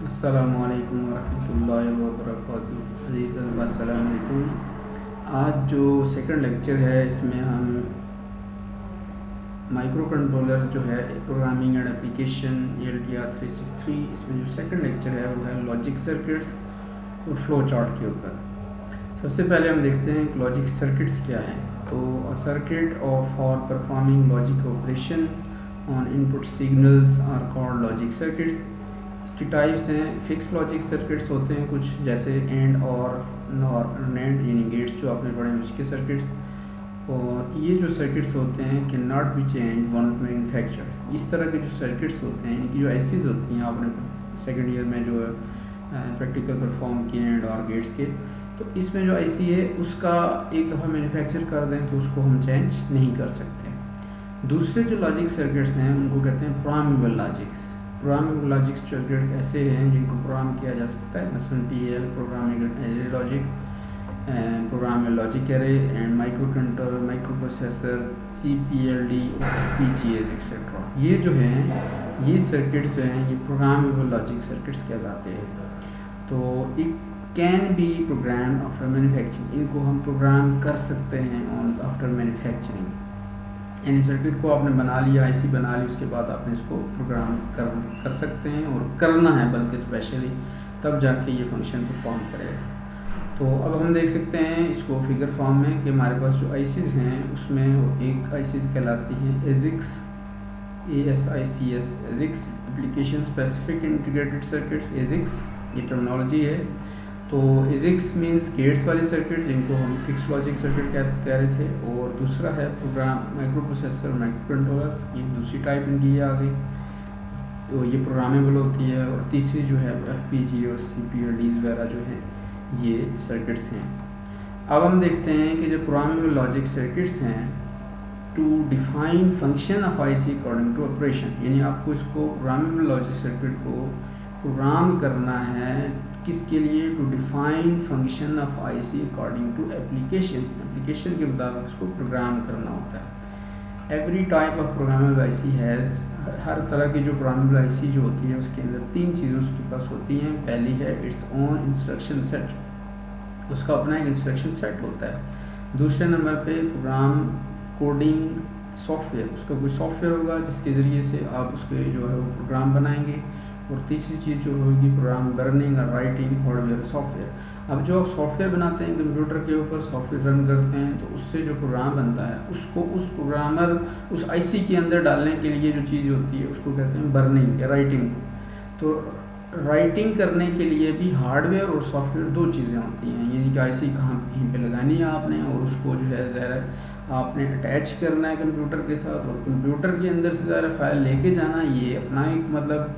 अस्सलामुअलैकुम वरहमतुल्लाहि वबरकातुहू। अज़ीज़ तलबा अस्सलाम वालेकुम। आज जो सेकंड लेक्चर है इसमें हम माइक्रो कंट्रोलर जो है प्रोग्रामिंग एंड एप्लीकेशन ELTR 363, इसमें जो सेकंड लेक्चर है वो है लॉजिक सर्किट्स और फ्लो चार्ट के ऊपर। सबसे पहले हम देखते हैं कि लॉजिक सर्किट्स क्या है। तो a circuit of for performing logic operation on input signals are called logic circuits. इसकी टाइप्स हैं, फिक्स लॉजिक सर्किट्स होते हैं कुछ, जैसे एंड और नॉर नैंड यानी गेट्स जो आपने पढ़े हैं उसके सर्किट्स। और ये जो सर्किट्स होते हैं can not be change one manufacture. इस तरह के जो सर्किट्स होते हैं, इनकी जो आईसीज होती हैं, आपने सेकेंड ईयर में जो प्रैक्टिकल परफॉर्म किए एंड और गेट्स के, तो इसमें जो आईसी है उसका एक दफ़ा मैन्युफैक्चर कर दें तो उसको हम चेंज नहीं कर सकते। दूसरे जो लॉजिक सर्किट्स हैं उनको कहते हैं programmable logics. Programmable logic circuit ऐसे हैं जिनको प्रोग्राम किया जा सकता है, मसलन PL programmable logic, programmable logic array and micro controller, micro processor, CPLD, FPGA etcetera. ये जो हैं ये सर्किट्स जो हैं ये प्रोग्रामेबल लॉजिक सर्किट्स कहलाते हैं। तो it can be program after manufacturing, इनको हम प्रोग्राम कर सकते हैं ऑन आफ्टर मैन्युफैक्चरिंग। यानी सर्किट को आपने बना लिया, आईसी बना ली, उसके बाद आपने इसको प्रोग्राम कर सकते हैं और करना है बल्कि स्पेशली, तब जाके ये फंक्शन परफॉर्म करेगा। तो अब हम देख सकते हैं इसको फिगर फॉर्म में कि हमारे पास जो आईसीज हैं उसमें एक आईसीज कहलाती हैं ASICs, ASICS, ASICs application specific integrated circuits, ASICs ये टर्मिनोलॉजी है। तो ASICs मींस गेट्स वाले सर्किट जिनको हम फिक्स लॉजिक सर्किट कह रहे थे, और दूसरा है program microprocessor, microcontroller, ये दूसरी टाइप इनकी आ गई, तो ये प्रोग्रामेबल होती है। और तीसरी जो है FPGA और CPLDs वगैरह जो है ये सर्किट्स हैं। अब हम देखते हैं कि जो प्रोग्रामेबल लॉजिक सर्किट्स हैं, to define function of IC according to operation, यानी आपको इसको प्रोग्रामेबल लॉजिक सर्किट को प्रोग्राम करना है किसके लिए, to define function of IC according to application, application के मुताबिक इसको प्रोग्राम करना होता है। Every type of programmable IC has, हर तरह की जो प्रोग्रामेबल आईसी जो होती है उसके अंदर तीन चीज़ें उसके पास होती हैं। पहली है इट्स ओन इंस्ट्रक्शन सेट, उसका अपना एक इंस्ट्रक्शन सेट होता है। दूसरे नंबर पे प्रोग्राम कोडिंग सॉफ्टवेयर, उसका कोई सॉफ्टवेयर होगा जिसके ज़रिए से आप उसके जो है वो प्रोग्राम बनाएंगे। और तीसरी चीज़ जो होगी प्रोग्राम लर्निंग और राइटिंग हार्डवेयर सॉफ्टवेयर। अब जो आप सॉफ्टवेयर बनाते हैं कंप्यूटर के ऊपर, सॉफ्टवेयर रन करते हैं, तो उससे जो प्रोग्राम बनता है उसको उस प्रोग्रामर उस आईसी के अंदर डालने के लिए जो चीज़ होती है उसको कहते हैं बर्निंग या राइटिंग। तो राइटिंग करने के लिए भी हार्डवेयर और सॉफ्टवेयर दो चीज़ें होती हैं, यानी कि आईसी कहाँ कहीं पे लगानी है आपने, और उसको जो है ज़रा आपने अटैच करना है कंप्यूटर के साथ, और कंप्यूटर के अंदर से ज़रा फाइल लेके जाना, ये अपना एक मतलब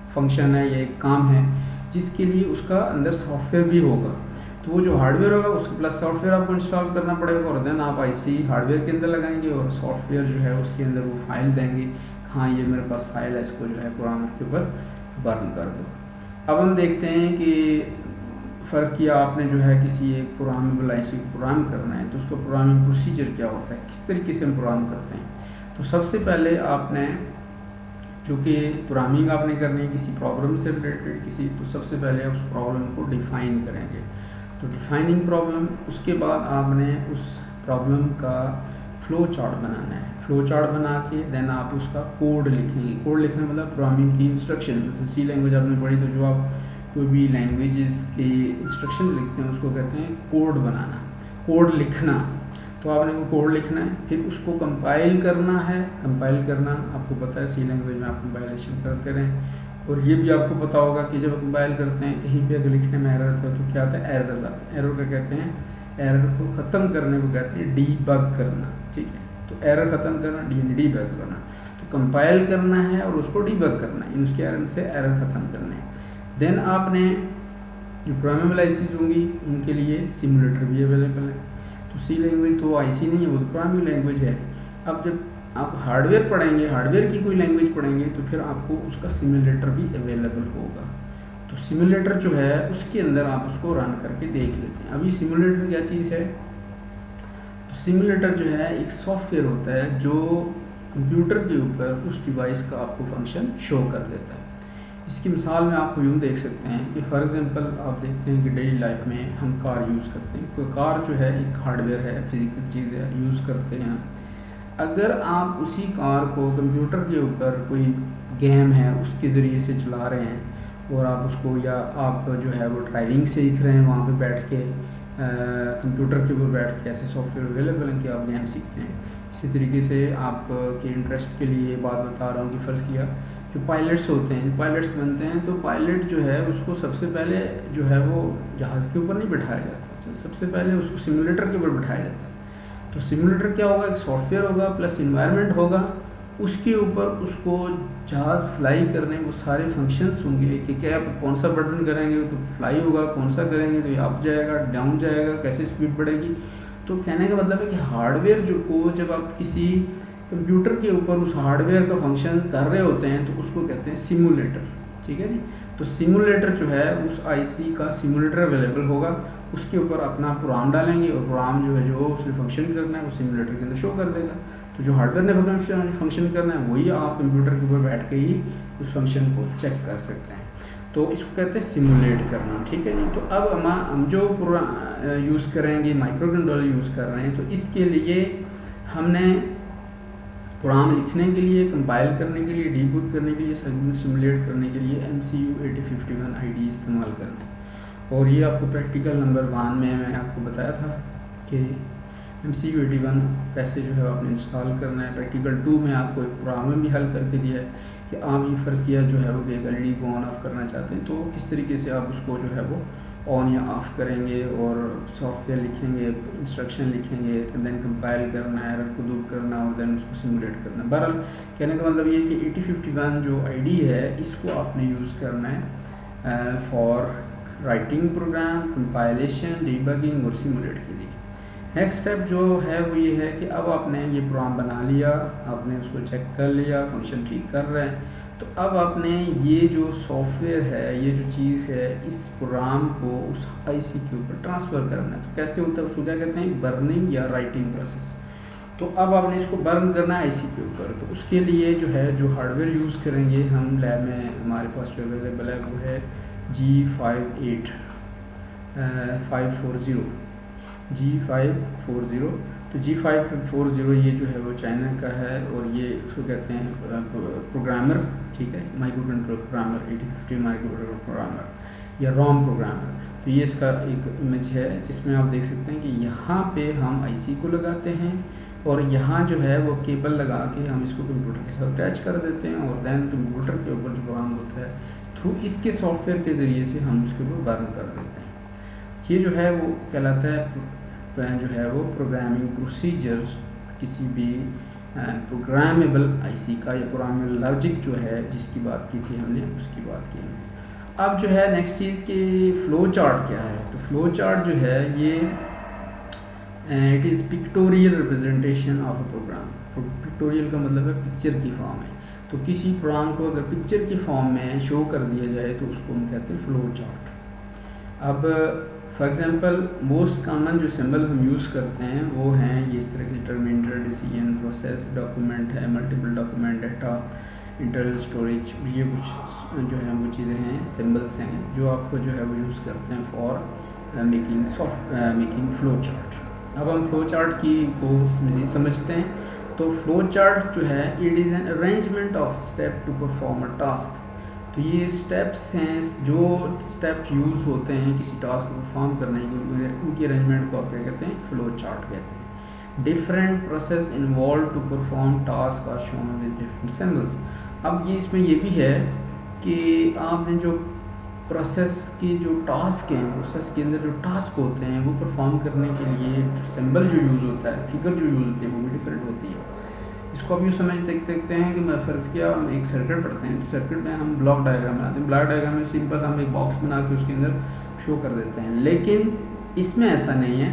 फंक्शन है, ये एक काम है जिसके लिए उसका अंदर सॉफ्टवेयर भी होगा। तो वो जो हार्डवेयर होगा उसके प्लस सॉफ्टवेयर आपको इंस्टॉल करना पड़ेगा, और देन आप आईसी हार्डवेयर के अंदर लगाएंगे और सॉफ्टवेयर जो है उसके अंदर वो फाइल देंगे, हाँ ये मेरे पास फाइल है, इसको जो है प्रोग्रामर के ऊपर बर्न कर दो। अब हम देखते हैं कि फ़र्ज़ किया आपने जो है किसी एक प्रोग्रामेबल आईसी को प्रोग्राम करना है, तो उसका प्रोग्रामिंग प्रोसीजर क्या होता है, किस तरीके से हम प्रोग्राम करते हैं। तो सबसे पहले आपने चूँकि प्रोग्रामिंग आपने करनी है किसी प्रॉब्लम से रिलेटेड किसी, तो सबसे पहले आप उस प्रॉब्लम को डिफ़ाइन करेंगे। तो डिफ़ाइनिंग प्रॉब्लम, उसके बाद आपने उस प्रॉब्लम का फ्लो चार्ट बनाना है। फ्लो चार्ट बना के देन आप उसका कोड लिखेंगे। कोड लिखने मतलब प्रोग्रामिंग की इंस्ट्रक्शन, जैसे C लैंग्वेज आपने पढ़ी, तो जो आप कोई भी लैंग्वेजेस के इंस्ट्रक्शन लिखते हैं उसको कहते हैं कोड बनाना, कोड लिखना। तो आपने वो कोड लिखना है, फिर उसको कंपाइल करना है। कंपाइल करना आपको पता है, C लैंग्वेज में आप कंपाइलेशन करते रहें। और ये भी आपको पता होगा कि जब कंपाइल करते हैं कहीं पे अगर लिखने में एरर आता है तो क्या आता है, एरर आता है। एरर का कहते हैं, एरर को ख़त्म करने को कहते हैं डीबग करना, ठीक है। तो एरर ख़त्म करना, डीबग करना, तो कंपाइल करना है और उसको डीबग करना है, उसके एरर से एरर ख़त्म करने हैं। देन आपने जो प्रोग्रामेबल आईसीज होंगी उनके लिए सिमुलेटर भी अवेलेबल है। तो C लैंग्वेज तो आईसी नहीं है, वो तो प्रोग्रामिंग लैंग्वेज है। अब जब आप हार्डवेयर पढ़ेंगे, हार्डवेयर की कोई लैंग्वेज पढ़ेंगे, तो फिर आपको उसका सिमुलेटर भी अवेलेबल होगा। तो सिमुलेटर जो है उसके अंदर आप उसको रन करके देख लेते हैं। अभी सिमुलेटर क्या चीज़ है, तो सिमुलेटर जो है एक सॉफ्टवेयर होता है जो कंप्यूटर के ऊपर उस डिवाइस का आपको फंक्शन शो कर देता है। इसकी मिसाल में आपको यूँ देख सकते हैं कि फॉर एग्जांपल आप देखते हैं कि डेली लाइफ में हम कार यूज़ करते हैं। तो कार जो है एक हार्डवेयर है, फिजिकल चीज़ है, यूज़ करते हैं। अगर आप उसी कार को कंप्यूटर के ऊपर कोई गेम है उसके ज़रिए से चला रहे हैं और आप उसको, या आप जो है वो ड्राइविंग सीख रहे हैं वहाँ पे बैठ के, कंप्यूटर के ऊपर बैठ के, ऐसे सॉफ्टवेयर अवेलेबल हैं कि आप गेम सीखते हैं। इसी तरीके से आपके इंटरेस्ट के लिए बात बता रहा हूँ कि फ़र्ज़ किया जो पायलट्स होते हैं, पायलट्स बनते हैं, तो पायलट जो है उसको सबसे पहले जो है वो जहाज़ के ऊपर नहीं बिठाया जाता, तो सबसे पहले उसको सिमुलेटर के ऊपर बिठाया जाता है। तो सिमुलेटर क्या होगा, एक सॉफ्टवेयर होगा प्लस इन्वायरमेंट होगा, उसके ऊपर उसको जहाज़ फ्लाई करने वो सारे फंक्शंस होंगे कि क्या आप कौन सा बटन करेंगे तो फ्लाई होगा, कौन सा करेंगे तो ये अप जाएगा, डाउन जाएगा, कैसे स्पीड बढ़ेगी। तो कहने का मतलब है कि हार्डवेयर जो को जब आप किसी कंप्यूटर के ऊपर उस हार्डवेयर का फंक्शन कर रहे होते हैं तो उसको कहते हैं सिमुलेटर। ठीक है जी। तो सिमुलेटर जो है उस आईसी का सिमुलेटर अवेलेबल होगा, उसके ऊपर अपना प्रोग्राम डालेंगे और प्रोग्राम जो है जो उसने फंक्शन करना है वो सिमुलेटर के अंदर शो कर देगा। तो जो हार्डवेयर ने फंक्शन करना है वही आप कंप्यूटर के ऊपर बैठ के ही उस फंक्शन को चेक कर सकते हैं। तो इसको कहते हैं सिमुलेट करना। ठीक है जी। तो अब हम जो यूज़ करेंगे, माइक्रो कंट्रोलर यूज़ कर रहे हैं, तो इसके लिए हमने प्रोग्राम लिखने के लिए, कंपाइल करने के लिए, डीबग करने के लिए, सिमुलेट करने के लिए MCU 8051 IDE इस्तेमाल करना है। और ये आपको प्रैक्टिकल नंबर 1 में मैंने आपको बताया था कि MCU 81 कैसे जो है आपने इंस्टॉल करना है। प्रैक्टिकल 2 में आपको एक प्रोग्राम में भी हल करके दिया है कि आप ये फ़र्ज़ किया जो है वो एक LED को ऑन ऑफ करना चाहते हैं तो किस तरीके से आप उसको जो है वो ऑन या ऑफ़ करेंगे, और सॉफ्टवेयर लिखेंगे, इंस्ट्रक्शन लिखेंगे, देन कंपाइल करना है, एरर को दूर करना और देन उसको सिमुलेट करना। बहरहाल कहने का मतलब ये कि 8051 जो ID है इसको आपने यूज़ करना है for writing program, compilation, debugging और सिमुलेट के लिए। नेक्स्ट स्टेप जो है वो ये है कि अब आपने ये प्रोग्राम बना लिया, आपने उसको चेक कर लिया, फंक्शन ठीक कर रहे हैं, तो अब आपने ये जो सॉफ्टवेयर है, ये जो चीज़ है, इस प्रोग्राम को उस आईसी के ऊपर ट्रांसफ़र करना है। तो कैसे होता है उसको क्या कहते हैं, बर्निंग या राइटिंग प्रोसेस। तो अब आपने इसको बर्न करना है आईसी के ऊपर। तो उसके लिए जो है जो हार्डवेयर यूज़ करेंगे हम लैब में, हमारे पास जो अवेलेबल है वो है G540। तो G540 ये जो है वो चाइना का है और ये उसको कहते हैं प्रोग्रामर। ठीक है, micro controller programmer, 8050 micro controller programmer या रोम प्रोग्रामर। तो ये इसका एक इमेज है जिसमें आप देख सकते हैं कि यहाँ पे हम आईसी को लगाते हैं और यहाँ जो है वो केबल लगा के हम इसको कंप्यूटर के साथ अटैच कर देते हैं और दैन कंप्यूटर के ऊपर जो प्रोग्राम होता है थ्रू इसके सॉफ्टवेयर के ज़रिए से हम उसके ऊपर बर्न कर देते हैं। ये जो है वो कहलाता है जो है वो प्रोग्रामिंग प्रोसीजर किसी भी प्रोग्रामेबल आईसी का, या प्रोग्रामेबल लॉजिक जो है जिसकी बात की थी हमने, उसकी बात की हमने। अब जो है नेक्स्ट चीज़ की फ़्लो चार्ट क्या है। तो फ़्लो चार्ट जो है ये it is pictorial representation of a program. Pictorial का मतलब है पिक्चर की फॉर्म है। तो किसी प्रोग्राम को अगर पिक्चर की फॉर्म में शो कर दिया जाए तो उसको हम कहते हैं फ़्लो चार्ट। अब फॉर एग्जांपल मोस्ट कॉमन जो सिंबल हम यूज़ करते हैं वो हैं ये इस तरह के टर्मिनेटर, डिसीजन, प्रोसेस, डॉक्यूमेंट है, multiple document, data, internal storage, ये कुछ जो है वो चीज़ें हैं, सिंबल्स हैं जो आपको जो है वो यूज़ करते हैं फॉर मेकिंग फ़्लो चार्ट। अब हम फ़्लो चार्ट की को मज़ीद समझते हैं। तो फ़्लो चार्ट जो है it is an arrangement of step to perform a task. तो ये स्टेप्स हैं, जो स्टेप्स यूज़ होते हैं किसी टास्क को परफॉर्म करने के लिए, उनकी अरेंजमेंट को आप क्या कहते हैं, फ़्लो चार्ट कहते हैं। Different process involve to perform task are shown with different symbols. अब ये इसमें ये भी है कि आपने जो प्रोसेस की जो टास्क हैं, प्रोसेस के अंदर जो टास्क होते हैं वो परफॉर्म करने के लिए सिंबल जो यूज़ होता है, फिगर जो यूज़ होती है वो भी डिफरेंट होती है। इसको आप यूँ समझ देखते हैं कि मैं फ़र्ज़ किया हम एक सर्किट पढ़ते हैं, तो सर्किट में हम ब्लॉक डायग्राम बनाते हैं। ब्लॉक डायग्राम में सिंपल हम एक बॉक्स बना के उसके अंदर शो कर देते हैं, लेकिन इसमें ऐसा नहीं है।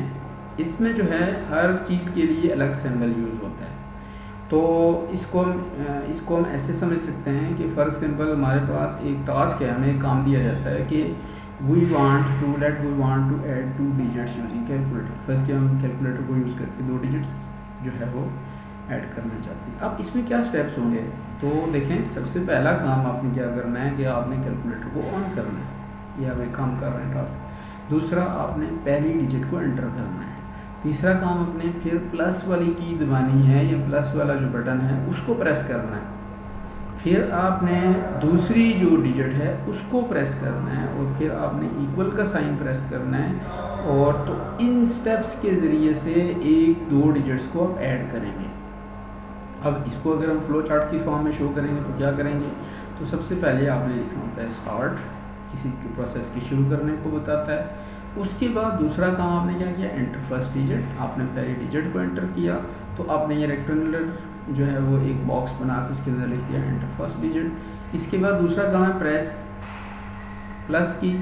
इसमें जो है हर चीज़ के लिए अलग सिंबल यूज़ होता है। तो इसको हम ऐसे समझ सकते हैं कि फॉर एग्जांपल हमारे पास एक टास्क है, हमें काम दिया जाता है कि we want to add 2 digits using calculator. First के हम कैलकुलेटर को यूज़ करके 2 डिजिट्स जो है वो ऐड करना चाहते हैं। अब इसमें क्या स्टेप्स होंगे, तो देखें सबसे पहला काम आपने क्या करना है कि आपने कैलकुलेटर को ऑन करना है, ये हमें काम कर रहे हैं टास्क। दूसरा आपने पहली डिजिट को एंटर करना है। तीसरा काम अपने फिर प्लस वाली की दबानी है, या प्लस वाला जो बटन है उसको प्रेस करना है। फिर आपने दूसरी जो डिजिट है उसको प्रेस करना है, और फिर आपने इक्वल का साइन प्रेस करना है। और तो इन स्टेप्स के ज़रिए से एक दो डिजिट्स को आप ऐड करेंगे। अब इसको अगर हम फ्लो चार्ट की फॉर्म में शो करेंगे तो क्या करेंगे, तो सबसे पहले आपने लिखना होता है स्टार्ट, किसी प्रोसेस की शुरू करने को बताता है। उसके बाद दूसरा काम आपने क्या किया, एंटर फर्स्ट डिजिट, आपने पहली डिजिट को एंटर किया तो आपने ये रेक्टेंगुलर जो है वो एक बॉक्स बना के इसके अंदर लिख दिया एंटर फर्स्ट डिजिट। इसके बाद दूसरा काम है प्रेस प्लस की,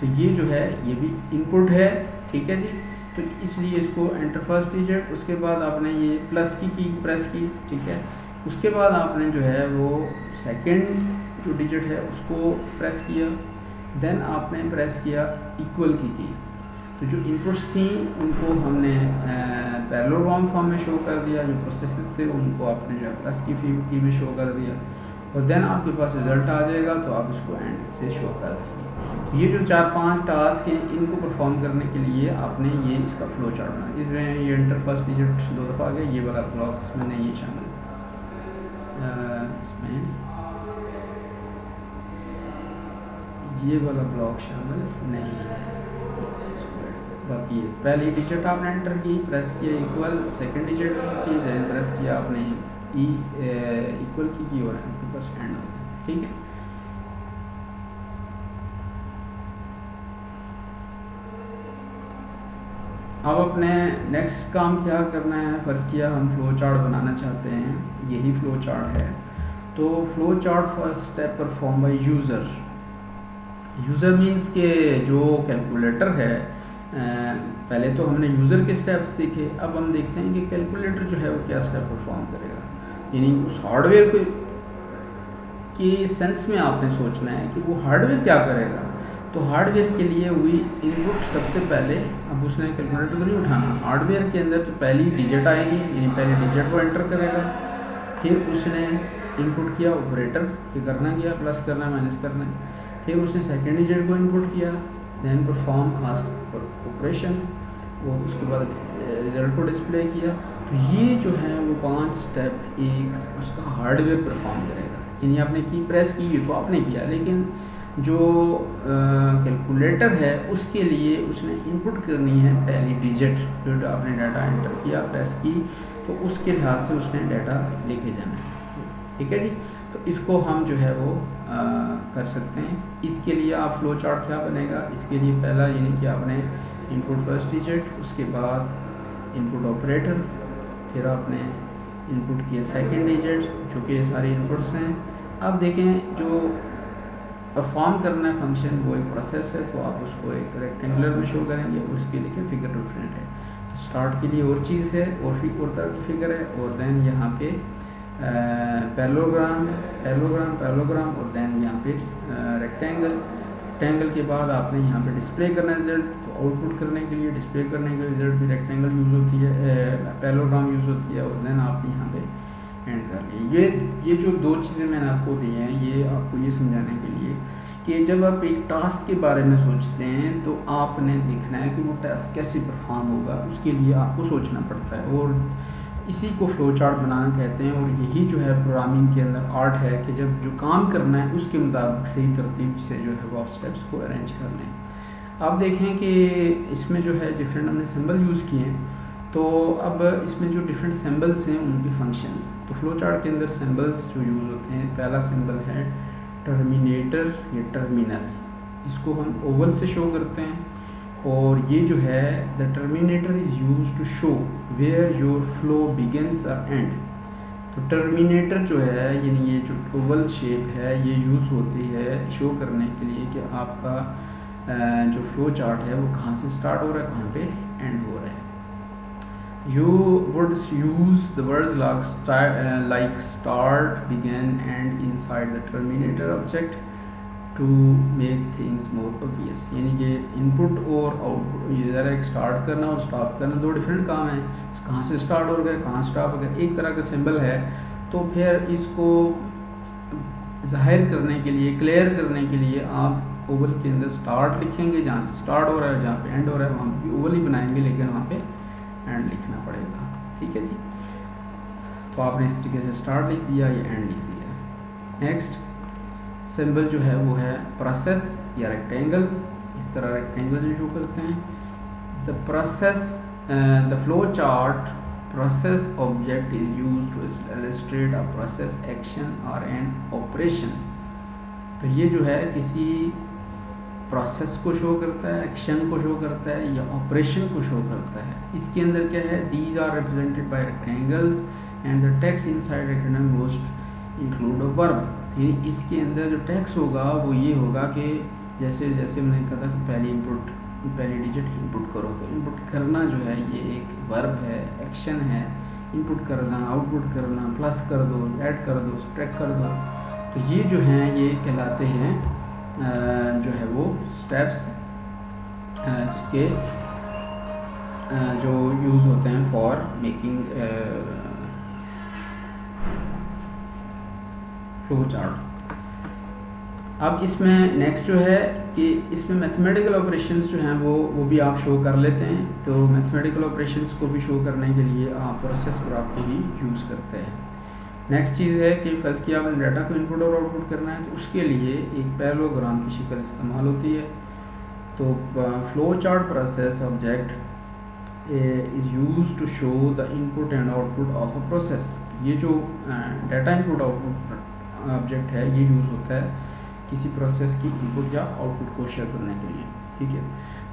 तो ये जो है ये भी इनपुट है, ठीक है जी। तो इसलिए इसको एंटर फर्स्ट डिजिट, उसके बाद आपने ये प्लस की प्रेस की, ठीक है। उसके बाद आपने जो है वो सेकंड जो डिजिट है उसको प्रेस किया, देन आपने प्रेस किया इक्वल की। तो जो इनपुट्स थी उनको हमने पैरेललोग्राम फॉर्म में शो कर दिया, जो प्रोसेसर थे उनको आपने जो है प्लस की में शो कर दिया, और देन आपके पास रिजल्ट आ जाएगा तो आप इसको एंड से शो कर देंगे। तो ये जो 4-5 टास्क हैं इनको परफॉर्म करने के लिए आपने ये इसका फ्लो चार्ट बनाया। इसमें ये एंटर फर्स्ट डिजिट 2 दफ़ा आ गया, ये वाला ब्लॉक इसमें नहीं है शामिल, इसमें ये वाला ब्लॉक शामिल नहीं है। बाकी पहली डिजिट आपने एंटर की, प्रेस किया इक्वल, सेकंड डिजिट की, देन प्रेस किया आपने इक्वल की और आपके पास एंड हो गया, ठीक है। अब अपने नेक्स्ट काम क्या करना है, फर्ज किया हम फ्लो चार्ट बनाना चाहते हैं, यही फ्लो चार्ट है। तो flow chart first step perform by user. User means के जो कैलकुलेटर है, पहले तो हमने यूज़र के स्टेप्स देखे, अब हम देखते हैं कि कैलकुलेटर जो है वो क्या स्टेप परफॉर्म करेगा। यानी उस हार्डवेयर को के सेंस में आपने सोचना है कि वो हार्डवेयर क्या करेगा। तो हार्डवेयर के लिए हुई इनपुट सबसे पहले, अब उसने कैलकुलेटर तो नहीं उठाना, हार्डवेयर के अंदर तो पहली डिजिट आएगी, यानी पहली डिजिट को एंटर करेगा। फिर उसने इनपुट किया ऑपरेटर कि करना क्या, प्लस करना माइनस करना। फिर उसने सेकेंड डिजिट को इनपुट किया, देन परफॉर्म आस्क ऑपरेशन, और उसके बाद रिजल्ट को डिस्प्ले किया। तो ये जो है वो 5 स्टेप एक उसका हार्डवेयर परफॉर्म करेगा। यानी आपने की प्रेस की तो आपने किया, लेकिन जो कैलकुलेटर है उसके लिए उसने इनपुट करनी है पहली डिजिट, जो आपने डाटा एंटर किया प्रेस की, तो उसके लिहाज से उसने डाटा लेके जाना है, ठीक है जी। तो इसको हम जो है वो कर सकते हैं। इसके लिए आप फ्लो चार्ट क्या बनेगा, इसके लिए पहला यानी कि आपने इनपुट फर्स्ट डिजिट, उसके बाद इनपुट ऑपरेटर, फिर आपने इनपुट किया सेकंड डिजिट, जो कि सारे इनपुट्स हैं। अब देखें जो परफॉर्म करना है फंक्शन वो एक प्रोसेस है, तो आप उसको एक रेक्टेंगुलर में शो करेंगे, और उसके लिए फिगर डिफरेंट है। तो स्टार्ट के लिए और चीज़ है और तरह की फिगर है, और देन यहाँ पे पैरेललोग्राम और देन यहाँ पे रेक्टेंगल के बाद आपने यहाँ पे डिस्प्ले करना है रिजल्ट। तो आउटपुट करने के लिए, डिस्प्ले करने के लिए रिजल्ट भी रेक्टेंगल यूज़ होती है, पैरेललोग्राम यूज़ होती है, और देन आपने यहाँ पे एंड कर लिए। ये जो 2 चीज़ें मैंने आपको दी हैं, ये आपको ये समझाने के लिए कि जब आप एक टास्क के बारे में सोचते हैं तो आपने देखना है कि वो टास्क कैसे परफॉर्म होगा, उसके लिए आपको सोचना पड़ता है, और इसी को फ्लो चार्ट बनाना कहते हैं। और यही जो है प्रोग्रामिंग के अंदर आर्ट है कि जब जो काम करना है उसके मुताबिक सही तरतीब से जो है वो आप स्टेप्स को अरेंज कर लें। आप देखें कि इसमें जो है डिफरेंट हमने सिंबल यूज़ किए हैं, तो अब इसमें जो डिफरेंट सिंबल्स हैं उनके फंक्शंस, तो फ्लो चार्ट के अंदर सिंबल्स जो यूज़ होते हैं, पहला सिंबल है टर्मिनेटर या टर्मिनल, इसको हम ओवल से शो करते हैं, और ये जो है the terminator is use to show where your flow begins और एंड। तो टर्मिनेटर जो है यानी ये जो ओवल शेप है ये यूज़ होती है शो करने के लिए कि आपका जो फ्लो चार्ट है वो कहाँ से स्टार्ट हो रहा है, कहाँ पे एंड हो रहा है। You would use the words like start, begin, and inside the terminator object to make things more obvious। यानी कि इनपुट और आउटपुट, ये ज़रा एक स्टार्ट करना और स्टॉप करना 2 डिफरेंट काम हैं। कहाँ से स्टार्ट हो गया, कहाँ स्टॉप हो गया, एक तरह का सिंबल है। तो फिर इसको ज़ाहिर करने के लिए, क्लियर करने के लिए आप ओवल के अंदर स्टार्ट लिखेंगे, जहाँ से स्टार्ट हो रहा है जहाँ पे एंड हो रहा है वहाँ पे ओवल ही बनाएंगे, लेकिन वहाँ पे एंड लिखना पड़ेगा। ठीक है जी, तो आपने इस तरीके से स्टार्ट लिख दिया, ये एंड लिख दिया। नेक्स्ट सिंबल जो है वो है प्रोसेस या रेक्टेंगल, इस तरह रेक्टेंगल जो करते हैं। The process, the flow chart process object is used to illustrate a process, action और एन ऑपरेशन। तो ये जो है किसी प्रोसेस को शो करता है, एक्शन को शो करता है या ऑपरेशन को शो करता है। इसके अंदर क्या है, these are represented by rectangles and the text inside rectangle most include a verb. यानी इसके अंदर जो टेक्स्ट होगा वो ये होगा कि जैसे जैसे मैंने कहा था कि पहली डिजिट इनपुट करो, तो इनपुट करना जो है ये एक वर्ब है, एक्शन है। इनपुट करना, आउटपुट करना, प्लस कर दो, ऐड कर दो, सब्ट्रैक्ट कर दो, तो ये जो हैं ये कहलाते हैं जो है वो स्टेप्स जिसके जो यूज़ होते हैं फॉर मेकिंग फ्लो चार्ट। अब इसमें नेक्स्ट जो है कि इसमें मैथमेटिकल ऑपरेशंस जो हैं वो भी आप शो कर लेते हैं। तो मैथमेटिकल ऑपरेशंस को भी शो करने के लिए आप प्रोसेस ग्राफ को भी यूज़ करते हैं। नेक्स्ट चीज़ है कि फर्स्ट किया आपने डाटा को इनपुट और आउटपुट करना है, तो उसके लिए एक पैरेललोग्राम की शक्ल इस्तेमाल होती है। तो flow chart process object is use to show the input and output of a process. ये जो डाटा इनपुट आउटपुट ऑब्जेक्ट है ये यूज़ होता है किसी प्रोसेस की इनपुट या आउटपुट को शेयर करने के लिए। ठीक है,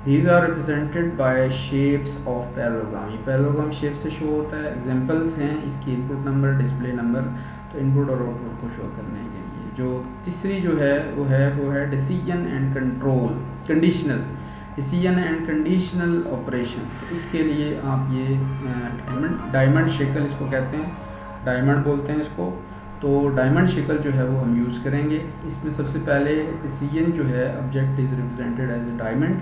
these are represented by shapes of parallelogram. ये पैरेललोग्राम शेप से शो होता है। एग्जांपल्स हैं इसकी इनपुट नंबर, डिस्प्ले नंबर, तो इनपुट और आउटपुट को शो करने के लिए। जो तीसरी जो है वो है decision and control, conditional, decision and conditional operation. तो इसके लिए आप ये डायमंड शेकल इसको कहते हैं, डायमंड बोलते हैं इसको। तो डायमंड शेकल जो है वो हम यूज़ करेंगे। इसमें सबसे पहले डिसीजन जो है object is represented as a diamond.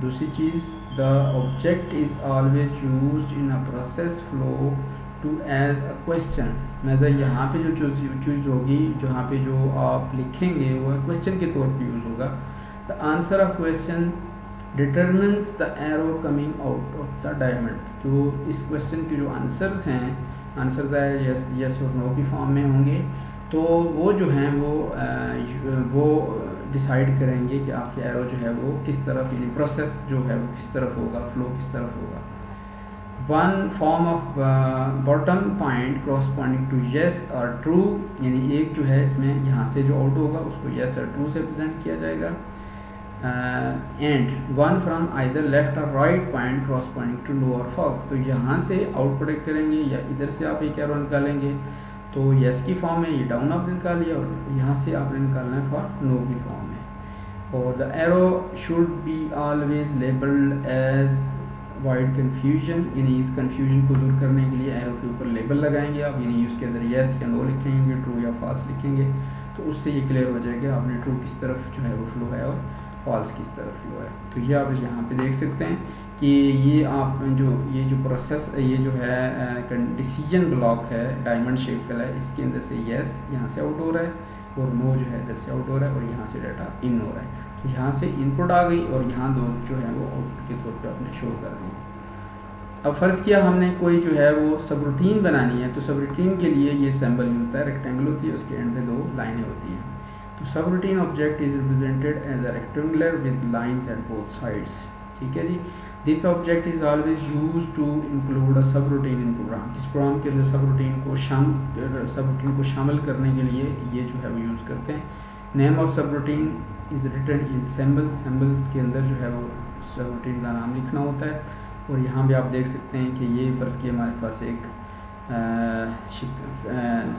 दूसरी चीज़, the object is always used in a process flow to as a question. मतलब यहाँ पे जो चीज़ होगी, जहाँ पे जो आप लिखेंगे वो क्वेश्चन के तौर पे यूज़ होगा। The answer of question determines the arrow coming out of the diamond. तो इस क्वेश्चन के जो आंसर्स हैं, आंसर्स है यस और नो की फॉर्म में होंगे, तो वो जो हैं वो डिसाइड करेंगे कि आपके एरो जो है वो किस तरफ, यानी प्रोसेस जो है वो किस तरफ होगा, फ्लो किस तरफ होगा। One form of bottom point corresponding to yes और ट्रू, यानी एक जो है इसमें यहाँ से जो आउट होगा उसको येस और ट्रू से रिप्रेजेंट किया जाएगा। And one from either left or right point corresponding to no or false. तो यहाँ से आउट प्रोडक्ट करेंगे या इधर से आप एक एरो निकालेंगे, तो येस की फॉर्म में ये डाउन आपने निकालिए और यहाँ से आपने निकालना है फॉर नो की फॉर्म में। और the arrow should be always labelled as wide confusion, यानी इस कन्फ्यूजन को दूर करने के लिए एरो के ऊपर लेबल लगाएंगे आप, यानी उसके अंदर येस या नो लिखेंगे, ट्रू या फॉल्स लिखेंगे, तो उससे ये क्लियर हो जाएगा आपने ट्रू किस तरफ जो है वो फ्लो है और फॉल्स किस तरफ फ्लो है। तो ये आप यहाँ पे देख सकते हैं कि ये आप ये जो प्रोसेस ये जो है डिसीजन ब्लॉक है, डायमंड शेप का है, इसके अंदर से येस यहाँ से आउट हो रहा है और नो जो है इधर से आउट हो रहा है और यहाँ से डाटा इन हो रहा है। तो यहाँ से इनपुट आ गई और यहाँ दो जो है वो आउटपुट के तौर पे आपने शो कर दी। अब फ़र्ज़ किया हमने कोई जो है वो सब रूटीन बनानी है, तो सब रूटीन के लिए ये सिंबल होता है, रेक्टेंगल होती है, उसके एंड में दो लाइनें होती हैं। तो सब routine object is represented as a rectangular with lines at both sides. ठीक है जी, this object is always use to include a subroutine in program. इस प्रोग्राम के अंदर सब रूटीन को शामिल करने के लिए ये जो है वो यूज़ करते हैं। Name of subroutine is written in symbol, symbol के अंदर जो है वो सब रूटीन का नाम लिखना होता है। और यहाँ भी आप देख सकते हैं कि ये फर्ज़ की हमारे पास एक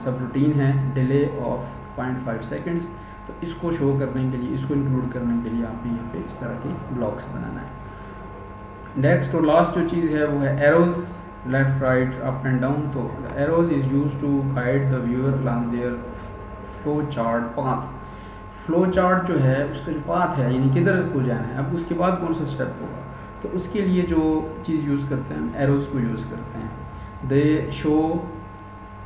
सब रूटीन है, डिले ऑफ 0.5 सेकेंड्स। तो इसको शो करने के लिए, इसको इंक्लूड करने के लिए आपने यहाँ पे इस तरह के ब्लॉक्स बनाना है। नेक्स्ट और लास्ट जो चीज़ है वो है arrows, left right up and down. तो arrows is use to guide the viewer along their flow chart path. Flow chart जो है उसका जो पाथ है, यानी किधर को जाना है, अब उसके बाद कौन सा स्टेप होगा, तो उसके लिए जो चीज़ यूज़ करते हैं हम एरोज को यूज़ करते हैं। दे show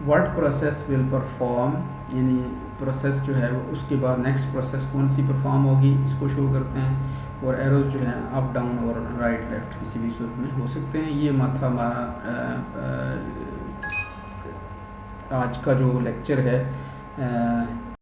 what process will perform, यानी प्रोसेस जो है वो उसके बाद नेक्स्ट प्रोसेस कौन सी परफॉर्म होगी इसको शो करते हैं। और एरोज जो है अप डाउन और राइट लेफ्ट किसी भी सूरत में हो सकते हैं। ये था हमारा आज का जो लेक्चर है